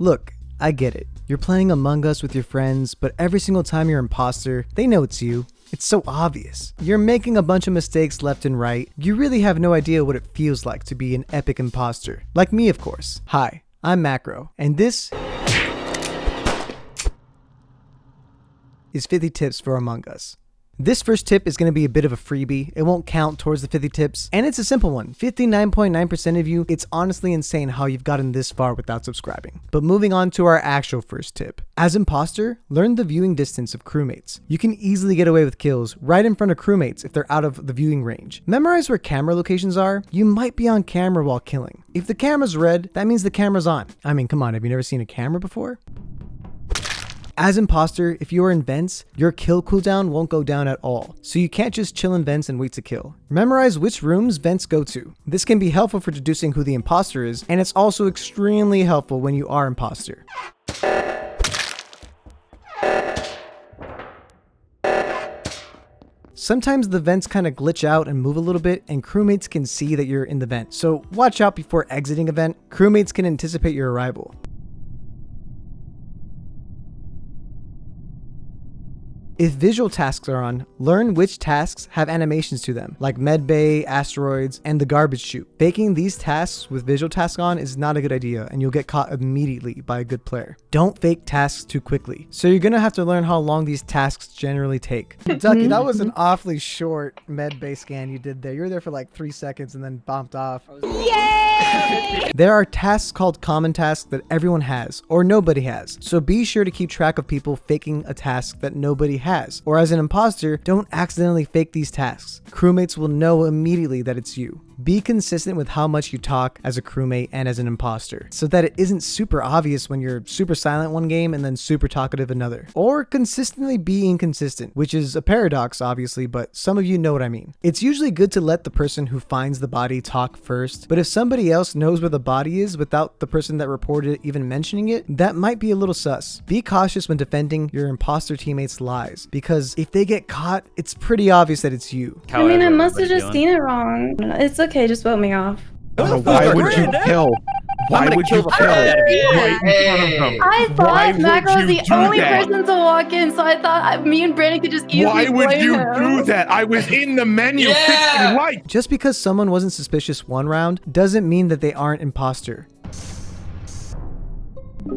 Look, I get it. You're playing Among Us with your friends, but every single time you're imposter, they know it's you. It's so obvious. You're making a bunch of mistakes left and right. You really have no idea what it feels like to be an epic imposter. Like me, of course. Hi, I'm Macro, and this is 50 tips for Among Us. This first tip is going to be a bit of a freebie. It won't count towards the 50 tips, and it's a simple one. 59.9% of you, it's honestly insane how you've gotten this far without subscribing. But moving on to our actual first tip. As imposter, learn the viewing distance of crewmates. You can easily get away with kills right in front of crewmates if they're out of the viewing range. Memorize where camera locations are. You might be on camera while killing. If the camera's red, that means the camera's on. I mean, come on, have you never seen a camera before? As imposter, if you are in vents, your kill cooldown won't go down at all, so you can't just chill in vents and wait to kill. Memorize which rooms vents go to. This can be helpful for deducing who the imposter is, and it's also extremely helpful when you are imposter. Sometimes the vents kind of glitch out and move a little bit, and crewmates can see that you're in the vent, so watch out before exiting a vent. Crewmates can anticipate your arrival. If visual tasks are on, learn which tasks have animations to them, like medbay, asteroids, and the garbage chute. Faking these tasks with visual tasks on is not a good idea, and you'll get caught immediately by a good player. Don't fake tasks too quickly. So you're gonna have to learn how long these tasks generally take. Ducky, that was an awfully short medbay scan you did there. You were there for like 3 seconds and then bombed off. Yay! There are tasks called common tasks that everyone has, or nobody has. So be sure to keep track of people faking a task that nobody has. Or as an imposter, don't accidentally fake these tasks. Crewmates will know immediately that it's you. Be consistent with how much you talk as a crewmate and as an imposter, so that it isn't super obvious when you're super silent one game and then super talkative another. Or consistently be inconsistent, which is a paradox obviously, but some of you know what I mean. It's usually good to let the person who finds the body talk first, but if somebody else knows where the body is without the person that reported it even mentioning it, that might be a little sus. Be cautious when defending your imposter teammates' lies, because if they get caught, it's pretty obvious that it's you. I mean, I must have just seen it wrong. It's okay, just vote me off. Why would you kill? Why would you kill right in front of them? I thought Macro was the only person to walk in, so I thought me and Brandon could just easily Why would blame you him. do that? I was in the menu fixing lights. Just because someone wasn't suspicious one round doesn't mean that they aren't imposter.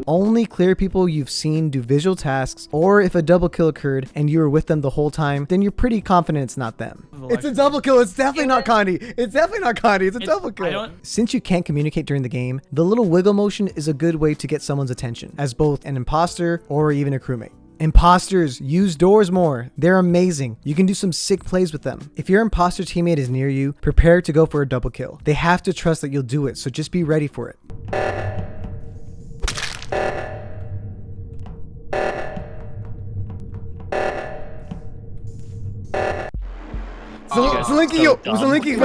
Only clear people you've seen do visual tasks, or if a double kill occurred and you were with them the whole time, then you're pretty confident it's not them. It's a double kill. It's definitely not Condi. It's definitely not Condi. It's a double kill. Since you can't communicate during the game, the little wiggle motion is a good way to get someone's attention as both an imposter or even a crewmate. Imposters, use doors more. They're amazing. You can do some sick plays with them. If your imposter teammate is near you, prepare to go for a double kill. They have to trust that you'll do it, so just be ready for it. Zelinki,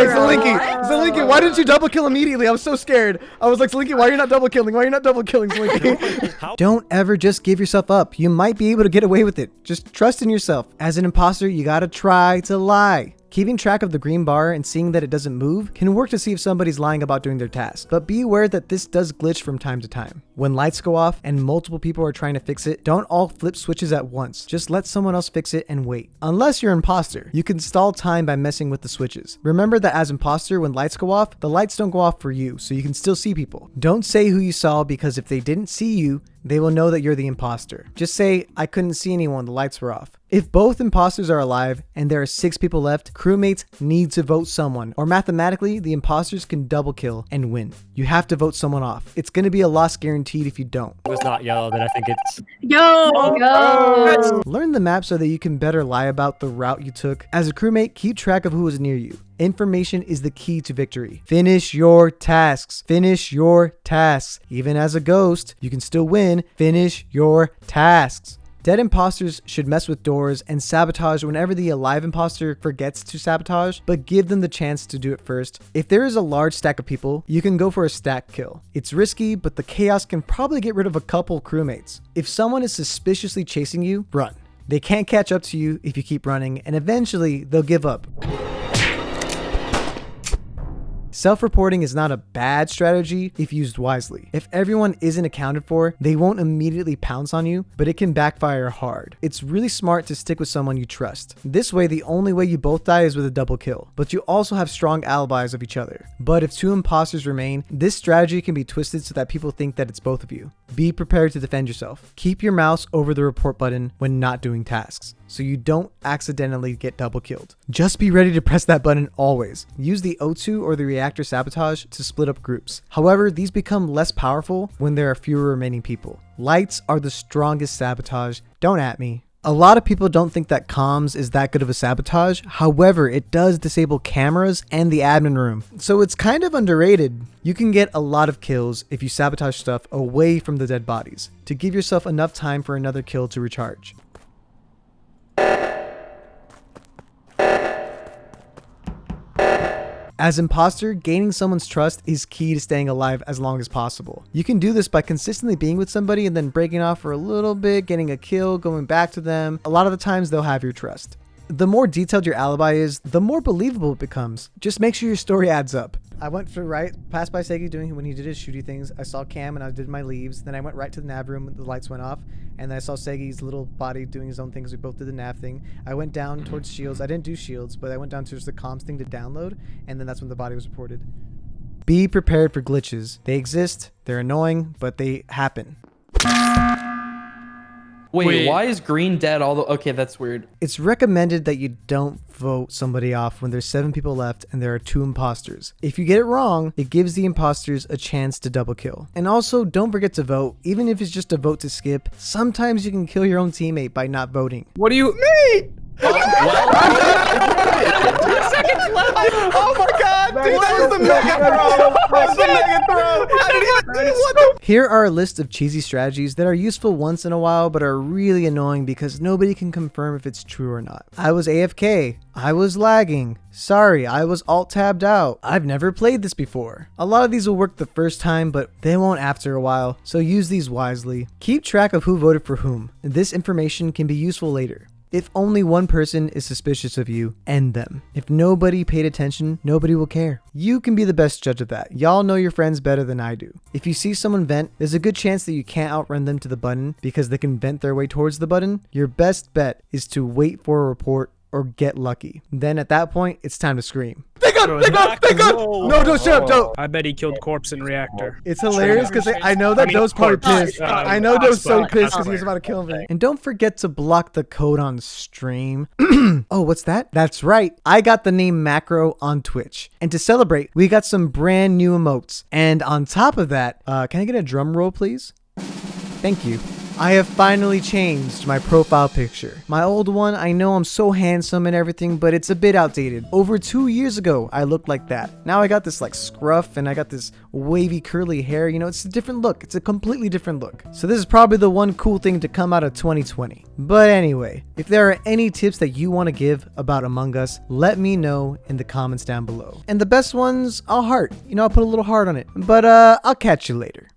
why didn't you double kill immediately? I was so scared. I was like, Zelinki, why are you not double killing? Why are you not double killing, Zelinki? Don't ever just give yourself up. You might be able to get away with it. Just trust in yourself. As an imposter, you gotta try to lie. Keeping track of the green bar and seeing that it doesn't move can work to see if somebody's lying about doing their task, but be aware that this does glitch from time to time. When lights go off and multiple people are trying to fix it, don't all flip switches at once. Just let someone else fix it and wait. Unless you're an imposter, you can stall time by messing with the switches. Remember that as imposter, when lights go off, the lights don't go off for you, so you can still see people. Don't say who you saw, because if they didn't see you, they will know that you're the imposter. Just say, I couldn't see anyone, the lights were off. If both imposters are alive and there are 6 people left, crewmates need to vote someone, or mathematically, the imposters can double kill and win. You have to vote someone off. It's going to be a loss guaranteed if you don't. It was not yellow, then I think it's... Go! Learn the map so that you can better lie about the route you took. As a crewmate, keep track of who was near you. Information is the key to victory. Finish your tasks. Finish your tasks. Even as a ghost, you can still win. Finish your tasks. Dead imposters should mess with doors and sabotage whenever the alive imposter forgets to sabotage, but give them the chance to do it first. If there is a large stack of people, you can go for a stack kill. It's risky, but the chaos can probably get rid of a couple crewmates. If someone is suspiciously chasing you, run. They can't catch up to you if you keep running, and eventually they'll give up. Self-reporting is not a bad strategy if used wisely. If everyone isn't accounted for, they won't immediately pounce on you, but it can backfire hard. It's really smart to stick with someone you trust. This way, the only way you both die is with a double kill, but you also have strong alibis of each other. But if 2 imposters remain, this strategy can be twisted so that people think that it's both of you. Be prepared to defend yourself. Keep your mouse over the report button when not doing tasks, so you don't accidentally get double killed. Just be ready to press that button always. Use the O2 or the reactor sabotage to split up groups. However, these become less powerful when there are fewer remaining people. Lights are the strongest sabotage. Don't at me. A lot of people don't think that comms is that good of a sabotage. However, it does disable cameras and the admin room, so it's kind of underrated. You can get a lot of kills if you sabotage stuff away from the dead bodies to give yourself enough time for another kill to recharge. As imposter, gaining someone's trust is key to staying alive as long as possible. You can do this by consistently being with somebody and then breaking off for a little bit, getting a kill, going back to them. A lot of the times they'll have your trust. The more detailed your alibi is, the more believable it becomes. Just make sure your story adds up. I went to right, passed by Segi doing when he did his shooty things. I saw Cam and I did my leaves. Then I went right to the nav room, the lights went off. And then I saw Segi's little body doing his own things. We both did the nav thing. I went down towards shields. I didn't do shields, but I went down towards the comms thing to download. And then that's when the body was reported. Be prepared for glitches. They exist, they're annoying, but they happen. Wait, why is green dead all the... Okay, that's weird. It's recommended that you don't vote somebody off when there's 7 people left and there are 2 imposters. If you get it wrong, it gives the imposters a chance to double kill. And also, don't forget to vote. Even if it's just a vote to skip, sometimes you can kill your own teammate by not voting. What do you... Me! 2 seconds left! Oh my god, dude, that was the mega throw! That was the mega throw! I didn't even... What the... Here are a list of cheesy strategies that are useful once in a while, but are really annoying because nobody can confirm if it's true or not. I was AFK. I was lagging. Sorry, I was alt-tabbed out. I've never played this before. A lot of these will work the first time, but they won't after a while, so use these wisely. Keep track of who voted for whom. This information can be useful later. If only one person is suspicious of you, end them. If nobody paid attention, nobody will care. You can be the best judge of that. Y'all know your friends better than I do. If you see someone vent, there's a good chance that you can't outrun them to the button because they can vent their way towards the button. Your best bet is to wait for a report or get lucky. Then at that point, it's time to scream. They got! No, don't shut up, don't! I bet he killed corpse in reactor. It's hilarious because I know that Doe's probably pissed. I know Doe's so pissed because he was about to kill me. And don't forget to block the code on stream. Oh, what's that? That's right. I got the name Macro on Twitch. And to celebrate, we got some brand new emotes. And on top of that, can I get a drum roll, please? Thank you. I have finally changed my profile picture. My old one, I know I'm so handsome and everything, but it's a bit outdated. Over 2 years ago, I looked like that. Now I got this like scruff and I got this wavy curly hair. You know, it's a different look. It's a completely different look. So this is probably the one cool thing to come out of 2020. But anyway, if there are any tips that you want to give about Among Us, let me know in the comments down below. And the best ones, I'll heart. You know, I'll put a little heart on it. But I'll catch you later.